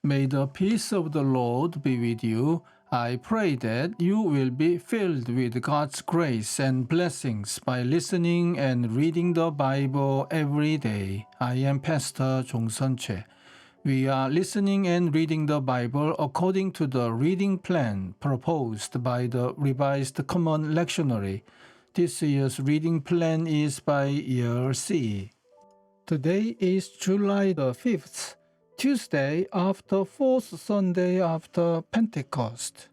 May the peace of the Lord be with you. I pray that you will be filled with God's grace and blessings by listening and reading the Bible every day. I am Pastor 종선채. We are listening and reading the Bible according to the reading plan proposed by the Revised Common Lectionary. This year's reading plan is by year C. Today is July the 5th. Tuesday after fourth Sunday after Pentecost.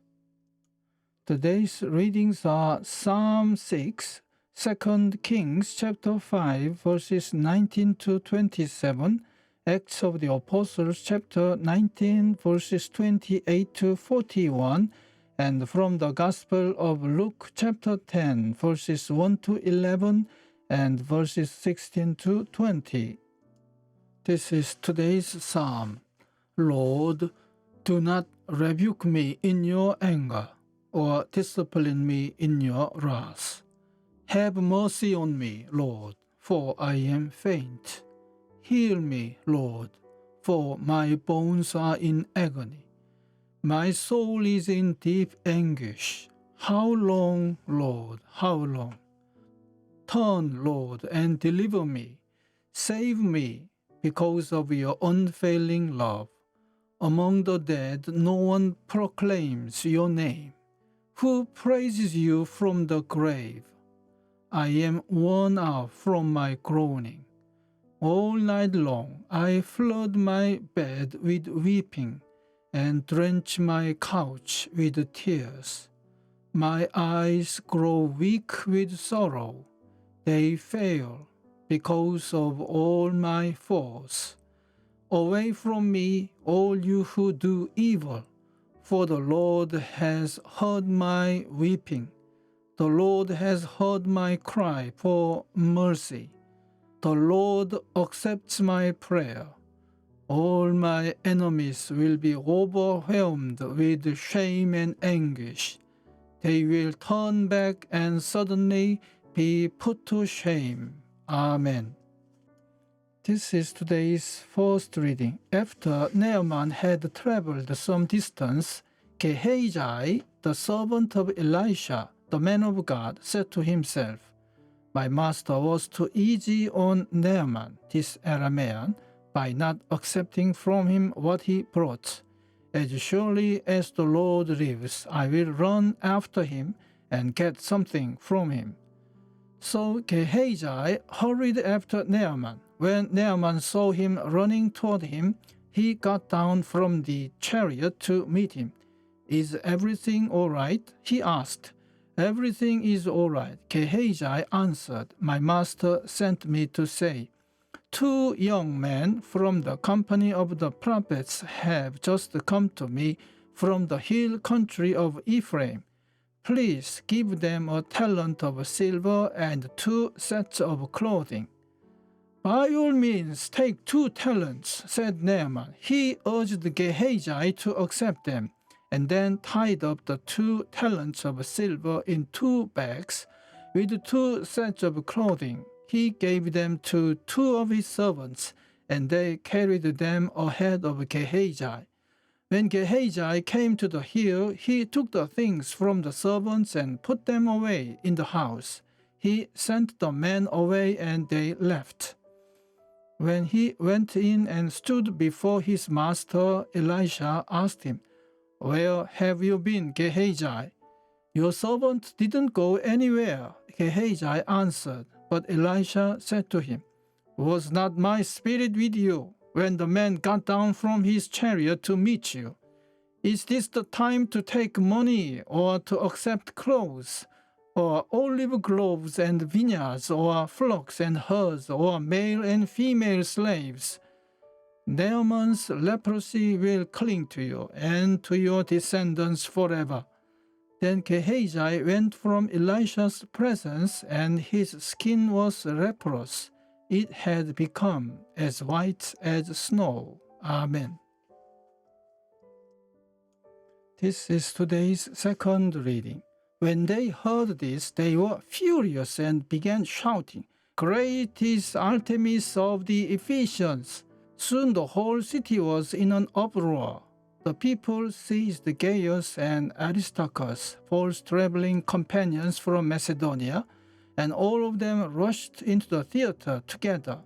Today's readings are Psalm 6, 2 Kings chapter 5 verses 19 to 27, Acts of the Apostles chapter 19 verses 28 to 41, and from the Gospel of Luke chapter 10 verses 1 to 11 and verses 16 to 20. This is today's psalm. Lord, do not rebuke me in your anger, or discipline me in your wrath. Have mercy on me, Lord, for I am faint. Heal me, Lord, for my bones are in agony. My soul is in deep anguish. How long, Lord, how long? Turn, Lord, and deliver me. Save me, because of your unfailing love. Among the dead, no one proclaims your name. Who praises you from the grave? I am worn out from my groaning. All night long I flood my bed with weeping and drench my couch with tears. My eyes grow weak with sorrow. They fail because of all my faults. Away from me, all you who do evil, for the Lord has heard my weeping. The Lord has heard my cry for mercy. The Lord accepts my prayer. All my enemies will be overwhelmed with shame and anguish. They will turn back and suddenly be put to shame. Amen. This is today's first reading. After Naaman had traveled some distance, Gehazi, the servant of Elisha, the man of God, said to himself, My master was too easy on Naaman, this Aramean, by not accepting from him what he brought. As surely as the Lord lives, I will run after him and get something from him. So Gehazi hurried after Naaman. When Naaman saw him running toward him, he got down from the chariot to meet him. Is everything all right? He asked. Everything is all right, Gehazi answered. My master sent me to say, 2 young men from the company of the prophets have just come to me from the hill country of Ephraim. Please give them a talent of silver and 2 sets of clothing. By all means, take 2 talents, said Naaman. He urged Gehazi to accept them, and then tied up the 2 talents of silver in 2 bags with 2 sets of clothing. He gave them to 2 of his servants, and they carried them ahead of Gehazi. When Gehazi came to the hill, he took the things from the servants and put them away in the house. He sent the men away and they left. When he went in and stood before his master, Elisha asked him, Where have you been, Gehazi? Your servant didn't go anywhere, Gehazi answered. But Elisha said to him, Was not my spirit with you when the man got down from his chariot to meet you? Is this the time to take money or to accept clothes, or olive groves and vineyards, or flocks and herds, or male and female slaves? Naaman's leprosy will cling to you and to your descendants forever. Then Gehazi went from Elisha's presence, and his skin was leprous. It had become as white as snow. Amen. This is today's second reading. When they heard this, they were furious and began shouting, Great is Artemis of the Ephesians! Soon the whole city was in an uproar. The people seized Gaius and Aristarchus, Paul's traveling companions from Macedonia, and all of them rushed into the theater together.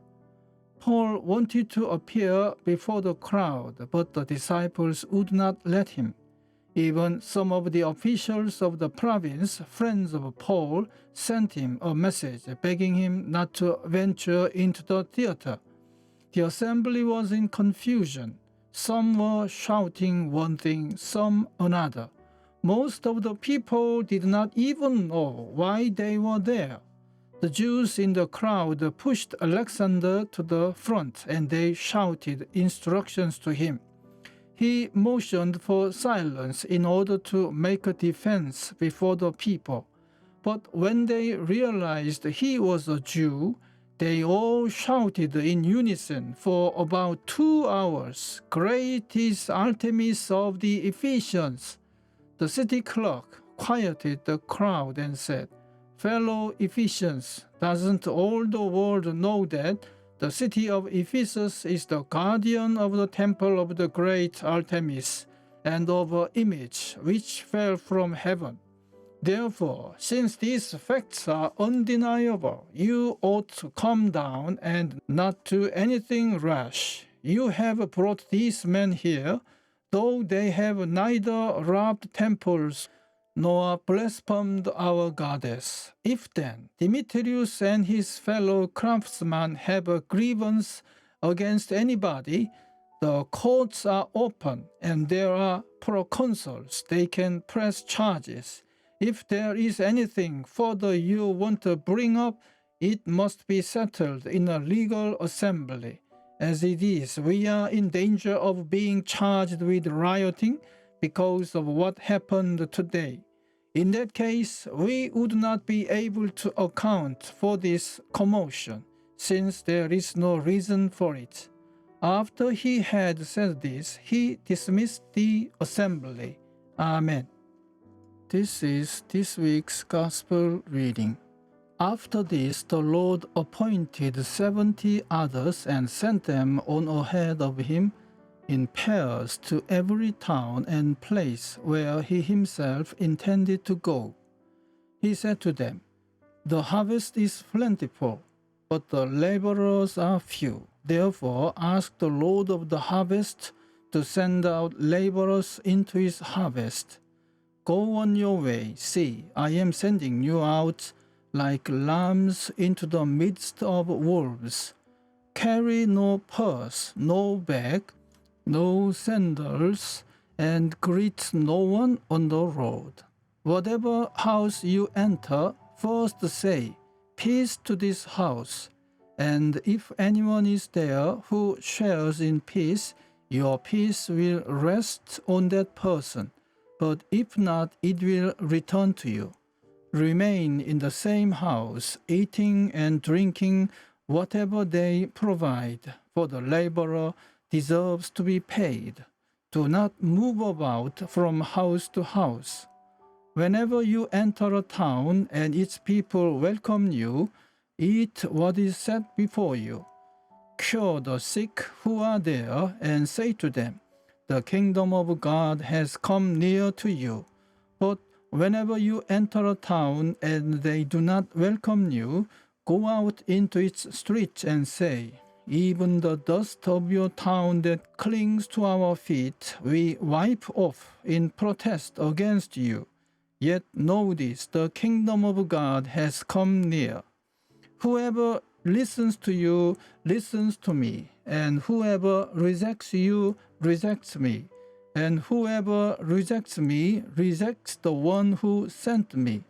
Paul wanted to appear before the crowd, but the disciples would not let him. Even some of the officials of the province, friends of Paul, sent him a message begging him not to venture into the theater. The assembly was in confusion. Some were shouting one thing, some another. Most of the people did not even know why they were there. The Jews in the crowd pushed Alexander to the front and they shouted instructions to him. He motioned for silence in order to make a defense before the people. But when they realized he was a Jew, they all shouted in unison for about 2 hours, "Great is Artemis of the Ephesians!" The city clerk quieted the crowd and said, "Fellow Ephesians, doesn't all the world know that the city of Ephesus is the guardian of the temple of the great Artemis and of her image which fell from heaven? Therefore, since these facts are undeniable, you ought to calm down and not do anything rash. You have brought these men here, though they have neither robbed temples nor blasphemed our goddess. If then Demetrius and his fellow craftsmen have a grievance against anybody, the courts are open and there are proconsuls. They can press charges. If there is anything further you want to bring up, it must be settled in a legal assembly. As it is, we are in danger of being charged with rioting because of what happened today. In that case, we would not be able to account for this commotion, since there is no reason for it." After he had said this, he dismissed the assembly. Amen. This is this week's Gospel reading. After this, the Lord appointed 70 others and sent them on ahead of him in pairs to every town and place where he himself intended to go. He said to them, "The harvest is plentiful, but the laborers are few. Therefore, ask the Lord of the harvest to send out laborers into his harvest. Go on your way. See, I am sending you out like lambs into the midst of wolves. Carry no purse, no bag, no sandals, and greet no one on the road. Whatever house you enter, first say, 'Peace to this house.' And if anyone is there who shares in peace, your peace will rest on that person. But if not, it will return to you. Remain in the same house, eating and drinking whatever they provide, for the laborer deserves to be paid. Do not move about from house to house. Whenever you enter a town and its people welcome you, eat what is set before you. Cure the sick who are there and say to them, 'The kingdom of God has come near to you.' But whenever you enter a town and they do not welcome you, go out into its streets and say, 'Even the dust of your town that clings to our feet, we wipe off in protest against you. Yet know this, the kingdom of God has come near. Whoever listens to you listens to me, and whoever rejects you rejects me, and whoever rejects me rejects the one who sent me."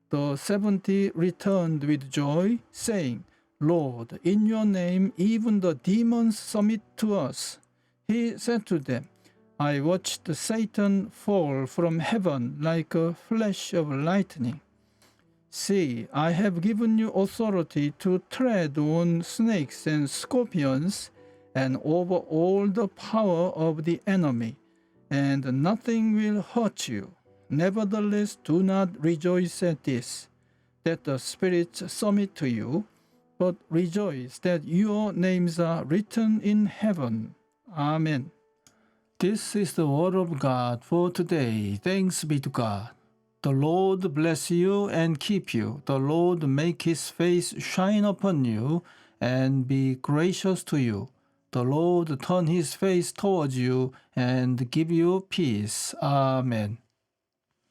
The 70 returned with joy, saying, "Lord, in your name even the demons submit to us." He said to them, "I watched Satan fall from heaven like a flash of lightning. See, I have given you authority to tread on snakes and scorpions and over all the power of the enemy, and nothing will hurt you. Nevertheless, do not rejoice at this, that the spirits submit to you, but rejoice that your names are written in heaven. Amen. This is the word of God for today. Thanks be to God. The Lord bless you and keep you. The Lord make his face shine upon you and be gracious to you. The Lord turn his face towards you and give you peace. Amen.